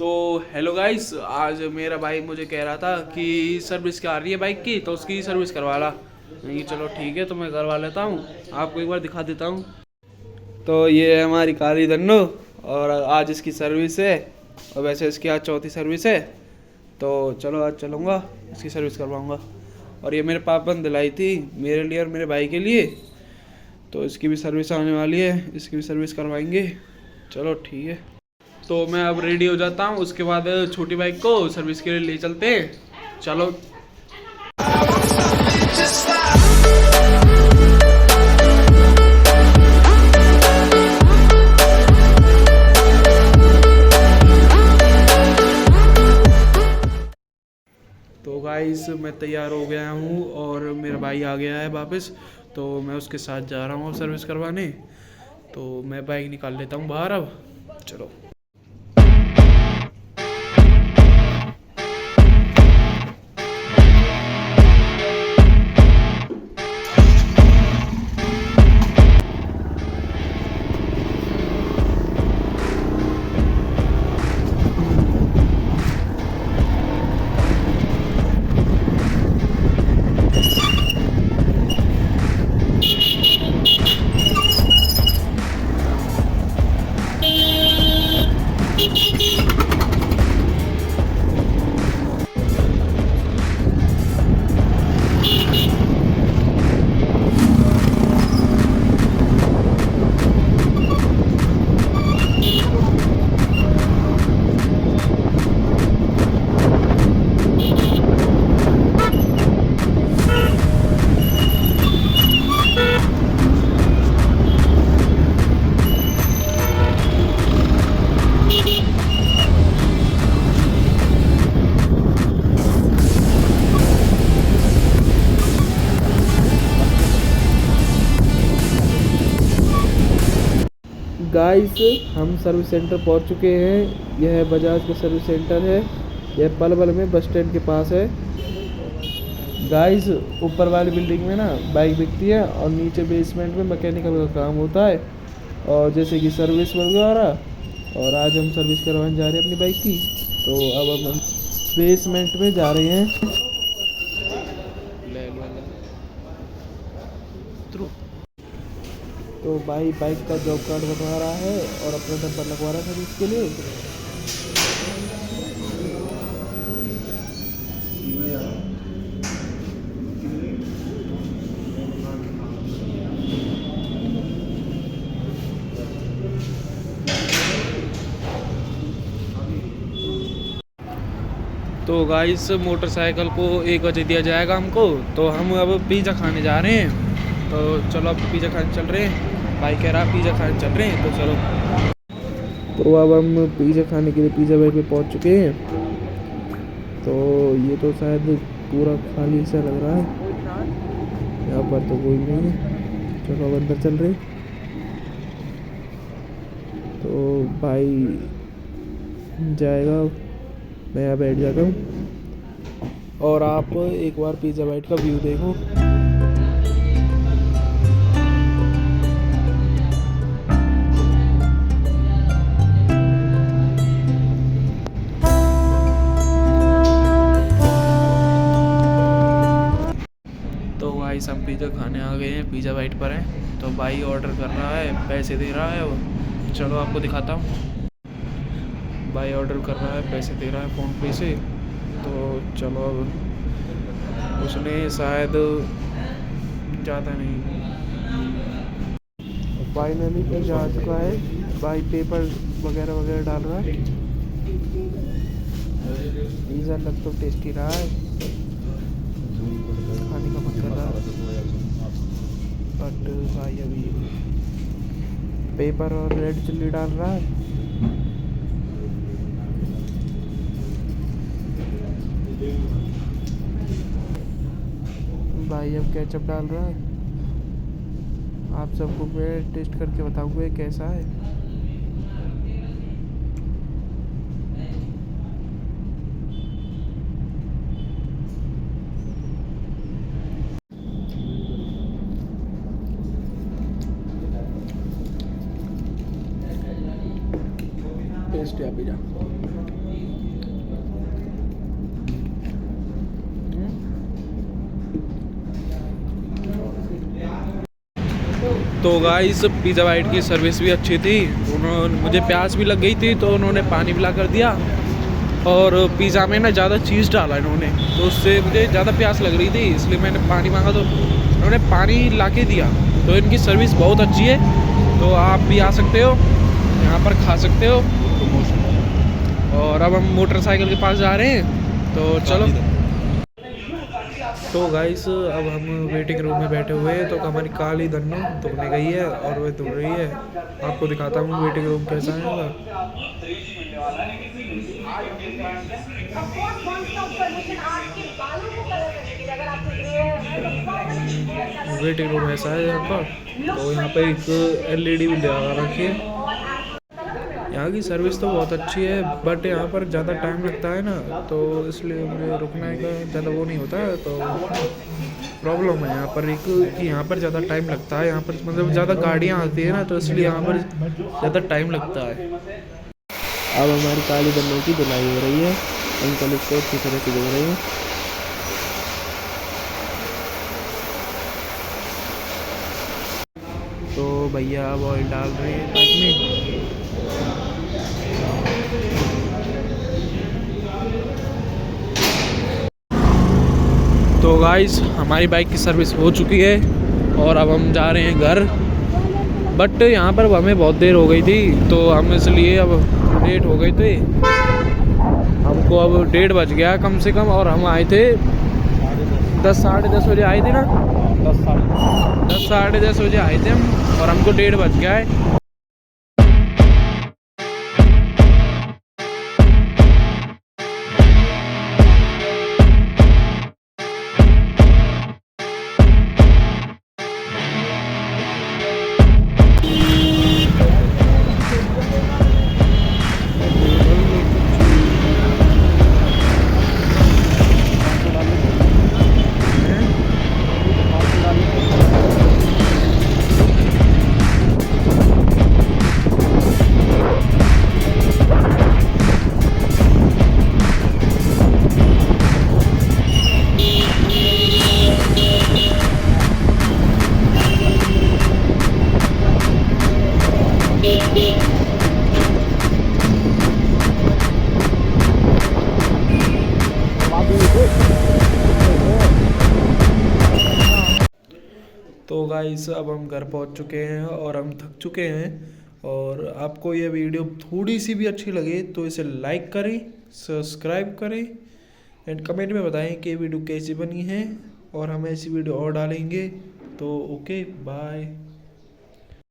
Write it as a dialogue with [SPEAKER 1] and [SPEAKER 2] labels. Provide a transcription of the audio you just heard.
[SPEAKER 1] तो hello guys, आज मेरा भाई मुझे कह रहा था कि सर्विस क्या आ रही है बाइक की, तो उसकी सर्विस करवा ला। मैंने कहा चलो ठीक है, तो मैं करवा लेता हूँ। आपको एक बार दिखा देता हूँ। तो ये है हमारी कारी धन्नो, और आज इसकी सर्विस है। और वैसे इसकी आज चौथी सर्विस है। तो चलो आज चलूँगा, इसकी सर्विस करवाऊँगा। और ये मेरे पापा ने दिलाई थी मेरे लिए और मेरे भाई के लिए। तो इसकी भी सर्विस आने वाली है, इसकी भी सर्विस करवाएंगे। चलो ठीक है, तो मैं अब रेडी हो जाता हूँ। उसके बाद छोटी बाइक को सर्विस के लिए ले चलते हैं। चलो। तो गाइस मैं तैयार हो गया हूँ और मेरा भाई आ गया है वापस। तो मैं उसके साथ जा रहा हूँ सर्विस करवाने। तो मैं बाइक निकाल लेता हूँ बाहर अब। चलो। गाइस हम सर्विस सेंटर पहुंच चुके हैं। यह बजाज का सर्विस सेंटर है। यह पलवल में बस स्टैंड के पास है। गाइस ऊपर वाली बिल्डिंग में ना बाइक बिकती है और नीचे बेसमेंट में मैकेनिकल का काम होता है, और जैसे कि सर्विस वगैरह। और आज हम सर्विस करवाने जा रहे हैं अपनी बाइक की। तो अब हम बेसमेंट में जा रहे हैं। तो भाई बाइक का जॉब कार्ड बनवा रहा है और अपना नंबर लगवा रहा था इसके लिए। तो गाइस मोटरसाइकिल को 1 बजे दिया जाएगा हमको। तो हम अब पिज़्ज़ा खाने जा रहे हैं। तो चलो अब पिज़्ज़ा खाने चल रहे हैं। भाई कह रहा पिज़्ज़ा खाने चल रहे हैं, तो चलो। तो अब हम पिज़्ज़ा खाने के लिए पिज़्ज़ा वेट पे पहुंच चुके हैं। तो ये तो शायद पूरा खाली सा लग रहा है, यहाँ पर तो कोई नहीं है। चलो अब अंदर चल रहे। तो भाई जाएगा, मैं यहाँ बैठ जाता हूँ और आप एक बार पिज़्ज़ा बाइट का व्यू देखो। तो भाई सब पिज़्ज़ा खाने आ गए हैं, पिज़्ज़ा बाइट पर हैं। तो भाई ऑर्डर कर रहा है, पैसे दे रहा है वो। चलो आपको दिखाता हूँ। भाई ऑर्डर कर रहा है, पैसे दे रहा है फ़ोन पे से। तो चलो अब उसने शायद ज़्यादा नहीं, फाइनली पिज़्ज़ा आ चुका है। भाई पेपर वगैरह वगैरह डाल रहा है। पिज़्ज़ा लग तो टेस्टी रहा है, खाने का मन कर रहा है। बट भाई अभी पेपर और रेड चिल्ली डाल रहा है। भाई अब केचप डाल रहा है। आप सबको मैं टेस्ट करके बताऊंगा कैसा है। टेस्ट है पिज़्ज़ा। तो गाइस पिज़्ज़ा बाइट की सर्विस भी अच्छी थी। उन्होंने मुझे प्यास भी लग गई थी तो उन्होंने पानी पिला कर दिया, और पिज़्ज़ा में ना ज़्यादा चीज़ डाला इन्होंने, तो उससे मुझे ज़्यादा प्यास लग रही थी, इसलिए मैंने पानी मांगा तो उन्होंने पानी ला के दिया। तो इनकी सर्विस बहुत अच्छी है, तो आप भी आ सकते हो, यहाँ पर खा सकते हो। और अब हम मोटरसाइकिल के पास जा रहे हैं, तो चलो। तो गाइस अब हम वेटिंग रूम में बैठे हुए हैं, तो हमारी काली धन्नो धोने गई है और वह धो रही है। आपको दिखाता हूँ वेटिंग रूम कैसा है होगा। वेटिंग रूम ऐसा है यहाँ पर। तो यहाँ पे एक LED भी लगा रखी है। यहाँ की सर्विस तो बहुत अच्छी है, बट यहाँ पर ज़्यादा टाइम लगता है ना, तो इसलिए मुझे रुकने का ज़्यादा वो नहीं होता है। तो प्रॉब्लम है यहाँ पर एक कि यहाँ पर ज़्यादा टाइम लगता है, यहाँ पर मतलब ज़्यादा गाड़ियाँ आती है ना, तो इसलिए यहाँ पर ज़्यादा टाइम लगता है। अब हमारी काली गन्नों की धुलाई हो रही है, अंकल इसको अच्छी तरह से धो रहे हैं। तो भैया अब ऑयल डाल रहे हैं ट्रक में। तो गाइस हमारी बाइक की सर्विस हो चुकी है और अब हम जा रहे हैं घर। बट यहाँ पर हमें बहुत देर हो गई थी, तो हम इसलिए अब लेट हो गए थे। हमको अब 1:30 बज गया कम से कम, और हम आए थे 10 साढ़े 10 बजे आए थे ना, 10 साढ़े 10 बजे आए थे हम, और हमको 1:30 बज गया है। तो गाइस अब हम घर पहुंच चुके हैं और हम थक चुके हैं। और आपको ये वीडियो थोड़ी सी भी अच्छी लगे तो इसे लाइक करें, सब्सक्राइब करें एंड कमेंट में बताएं कि ये वीडियो कैसी बनी है, और हम ऐसी वीडियो और डालेंगे। तो ओके बाय।